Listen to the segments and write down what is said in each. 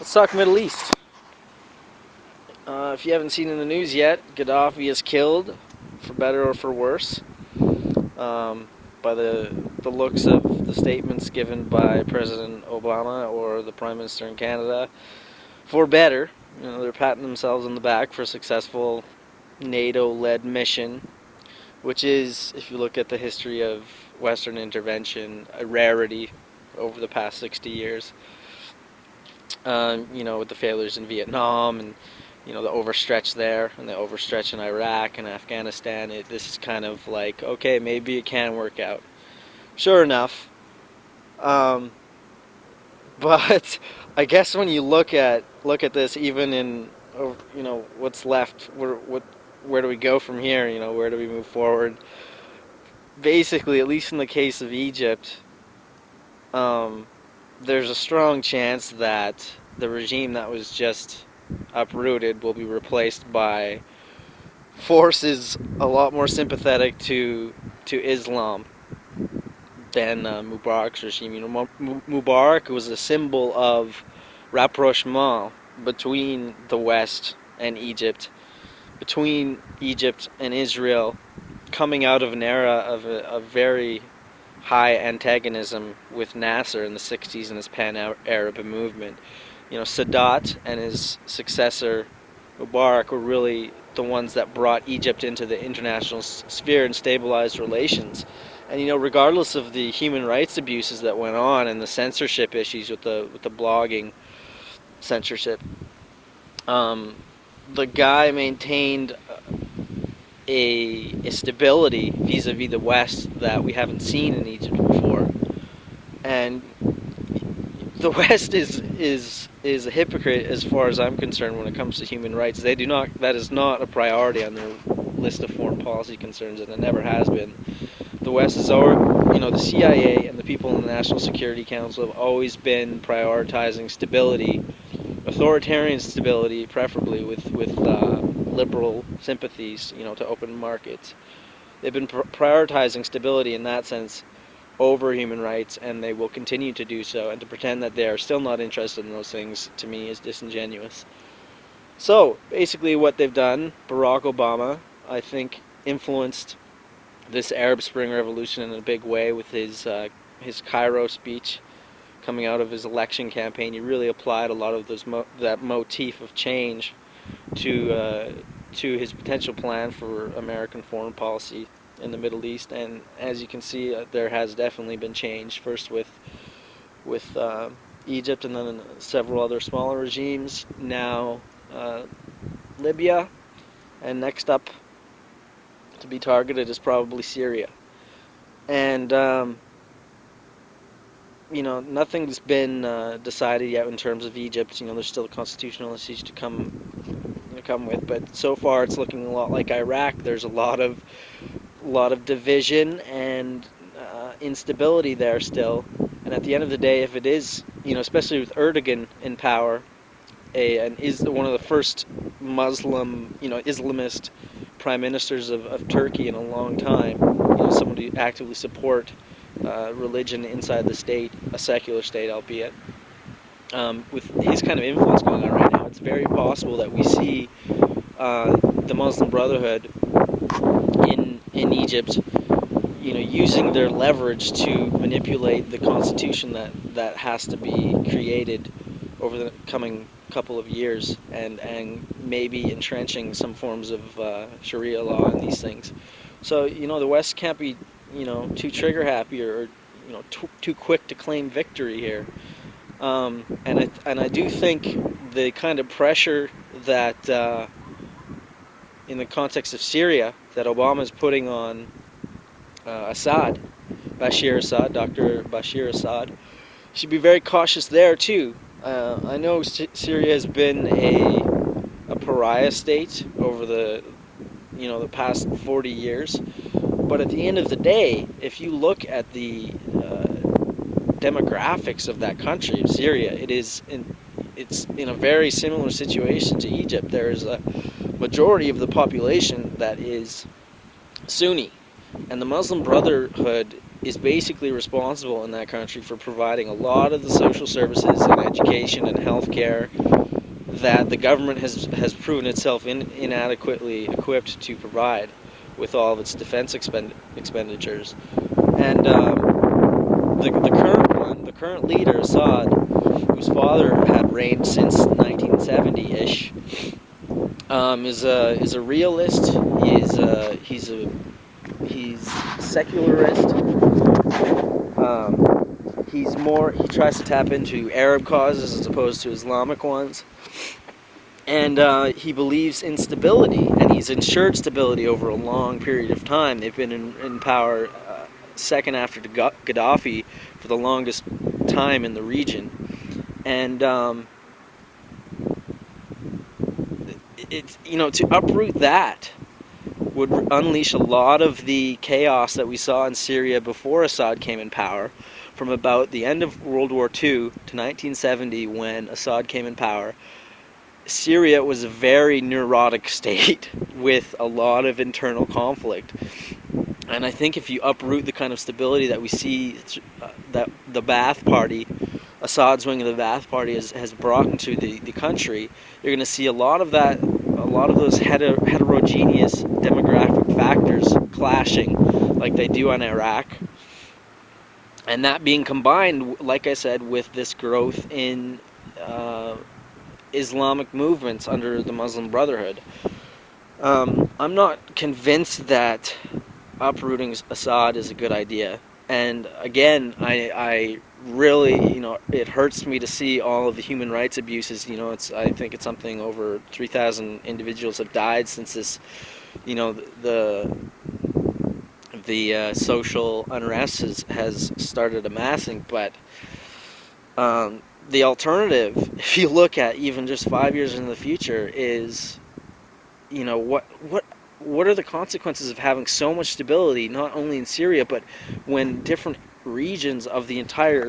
Let's talk Middle East. If you haven't seen in the news yet, Gaddafi is killed, for better or for worse, um, by the looks of the statements given by President Obama or the Prime Minister in Canada. For better, they're patting themselves on the back for a successful NATO-led mission, which is, if you look at the history of Western intervention, a rarity over the past 60 years. With the failures in Vietnam and the overstretch there and the overstretch in Iraq and Afghanistan, this is kind of like, okay, maybe it can work out. Sure enough, um, but I guess when you look at this, even in what's left, where do we go from here? Where do we move forward? Basically, at least in the case of Egypt, um, there's a strong chance that the regime that was just uprooted will be replaced by forces a lot more sympathetic to Islam than Mubarak's regime. Mubarak was a symbol of rapprochement between the West and Egypt, between Egypt and Israel, coming out of an era of a very high antagonism with Nasser in the 60s and his Pan-Arab movement. Sadat and his successor Mubarak were really the ones that brought Egypt into the international sphere and stabilized relations. And regardless of the human rights abuses that went on and the censorship issues with the blogging censorship, um, the guy maintained a stability vis-a-vis the West that we haven't seen in Egypt before. And the West is a hypocrite as far as I'm concerned when it comes to human rights. They do not. That is not a priority on their list of foreign policy concerns, and it never has been. The West is the CIA and the people in the National Security Council have always been prioritizing stability, authoritarian stability, preferably with liberal sympathies, to open markets. They've been prioritizing stability in that sense over human rights, and they will continue to do so. And to pretend that they are still not interested in those things, to me, is disingenuous. So, basically what they've done, Barack Obama, I think, influenced this Arab Spring revolution in a big way with his Cairo speech coming out of his election campaign. He really applied a lot of that motif of change to his potential plan for American foreign policy in the Middle East. And as you can see, there has definitely been change. First with Egypt, and then several other smaller regimes. Now Libya, and next up to be targeted is probably Syria. And nothing's been decided yet in terms of Egypt. There's still constitutional issues to come with, but so far it's looking a lot like Iraq. There's a lot of division and instability there still. And at the end of the day, if it is, especially with Erdogan in power, and is one of the first Muslim, Islamist prime ministers of Turkey in a long time, someone to actively support religion inside the state, a secular state, albeit. With his kind of influence going on right now, it's very possible that we see the Muslim Brotherhood in Egypt, using their leverage to manipulate the constitution that has to be created over the coming couple of years, and maybe entrenching some forms of Sharia law and these things. So the West can't be too trigger happy or too quick to claim victory here. And I do think the kind of pressure that in the context of Syria that Obama is putting on Bashir Assad, Dr. Bashir Assad, should be very cautious there too. I know Syria has been a pariah state over the past 40 years, but at the end of the day, if you look at the demographics of that country, of Syria, it's in a very similar situation to Egypt. There is a majority of the population that is Sunni, and the Muslim Brotherhood is basically responsible in that country for providing a lot of the social services and education and healthcare that the government has proven itself inadequately equipped to provide with all of its defense expenditures. And the current leader, Assad, whose father had reigned since 1970-ish, is a realist. He's secularist. He tries to tap into Arab causes as opposed to Islamic ones, and he believes in stability, and he's ensured stability over a long period of time. They've been in power, second after Gaddafi, for the longest time in the region, and it's to uproot that would unleash a lot of the chaos that we saw in Syria before Assad came in power, from about the end of World War II to 1970 when Assad came in power. Syria was a very neurotic state with a lot of internal conflict. And I think if you uproot the kind of stability that we see that the Ba'ath Party, Assad's wing of the Ba'ath Party, has brought into the country, you're going to see a lot of those heterogeneous demographic factors clashing like they do on Iraq. And that being combined, like I said, with this growth in Islamic movements under the Muslim Brotherhood. I'm not convinced that uprooting Assad is a good idea. And again, I really, it hurts me to see all of the human rights abuses. I think it's something over 3,000 individuals have died since this, the social unrest has started amassing. But the alternative, if you look at even just 5 years in the future, is what are the consequences of having so much stability, not only in Syria, but when different regions of the entire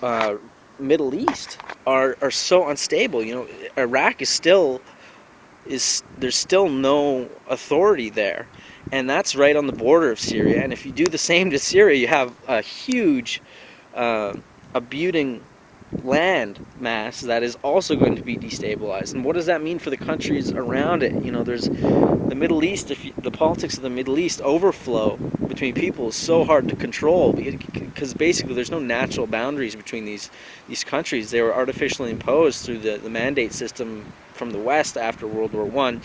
uh, Middle East are so unstable? Iraq is there's still no authority there, and that's right on the border of Syria. And if you do the same to Syria, you have a huge abutting land mass that is also going to be destabilized. And what does that mean for the countries around it? There's the Middle East. The politics of the Middle East overflow between people is so hard to control because basically there's no natural boundaries between these countries. They were artificially imposed through the mandate system from the West after World War One,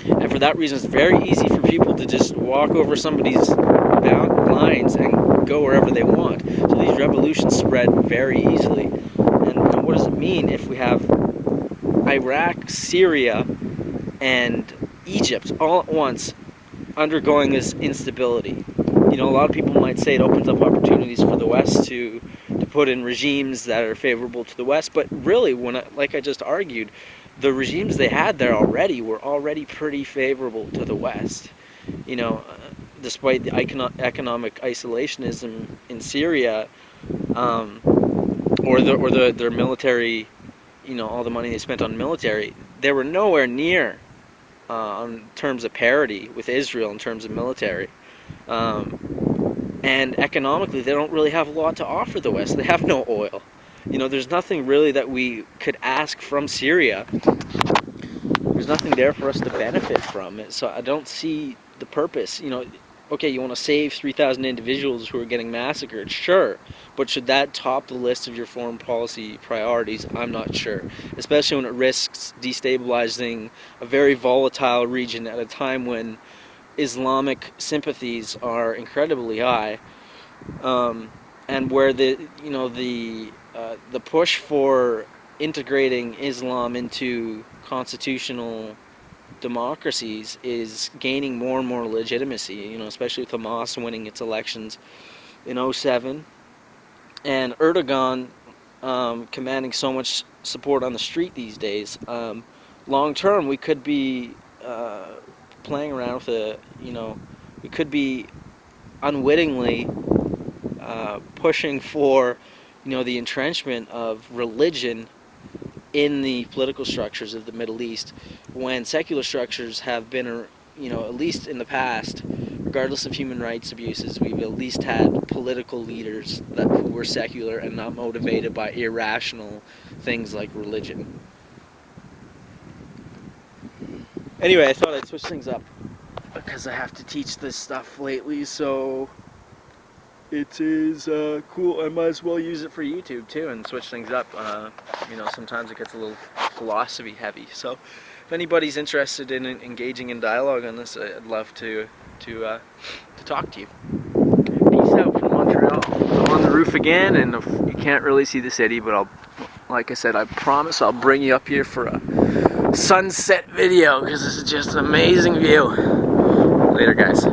and for that reason, it's very easy for people to just walk over somebody's lines and go wherever they want. So these revolutions spread very easily. And what does it mean if we have Iraq, Syria, and Egypt all at once undergoing this instability? A lot of people might say it opens up opportunities for the West to put in regimes that are favorable to the West, but really, like I just argued, the regimes they had there already were already pretty favorable to the West. You know, Despite the economic isolationism in Syria, or their military, all the money they spent on military, they were nowhere near in terms of parity with Israel in terms of military. And economically, they don't really have a lot to offer the West. They have no oil. There's nothing really that we could ask from Syria. There's nothing there for us to benefit from it. So I don't see the purpose. Okay, you want to save 3,000 individuals who are getting massacred, sure. But should that top the list of your foreign policy priorities? I'm not sure. Especially when it risks destabilizing a very volatile region at a time when Islamic sympathies are incredibly high, and where the push for integrating Islam into constitutional democracies is gaining more and more legitimacy. Especially with Hamas winning its elections in '07, and Erdogan commanding so much support on the street these days. Long term, we could be playing around with we could be unwittingly pushing for, the entrenchment of religion in the political structures of the Middle East, when secular structures have been, at least in the past, regardless of human rights abuses, we've at least had political leaders who were secular and not motivated by irrational things like religion. Anyway, I thought I'd switch things up because I have to teach this stuff lately, so it is cool. I might as well use it for YouTube too and switch things up. Sometimes it gets a little philosophy heavy. So if anybody's interested in engaging in dialogue on this, I'd love to talk to you. Peace out from Montreal. I'm on the roof again, and you can't really see the city, but like I said, I promise I'll bring you up here for a sunset video because this is just an amazing view. Later, guys.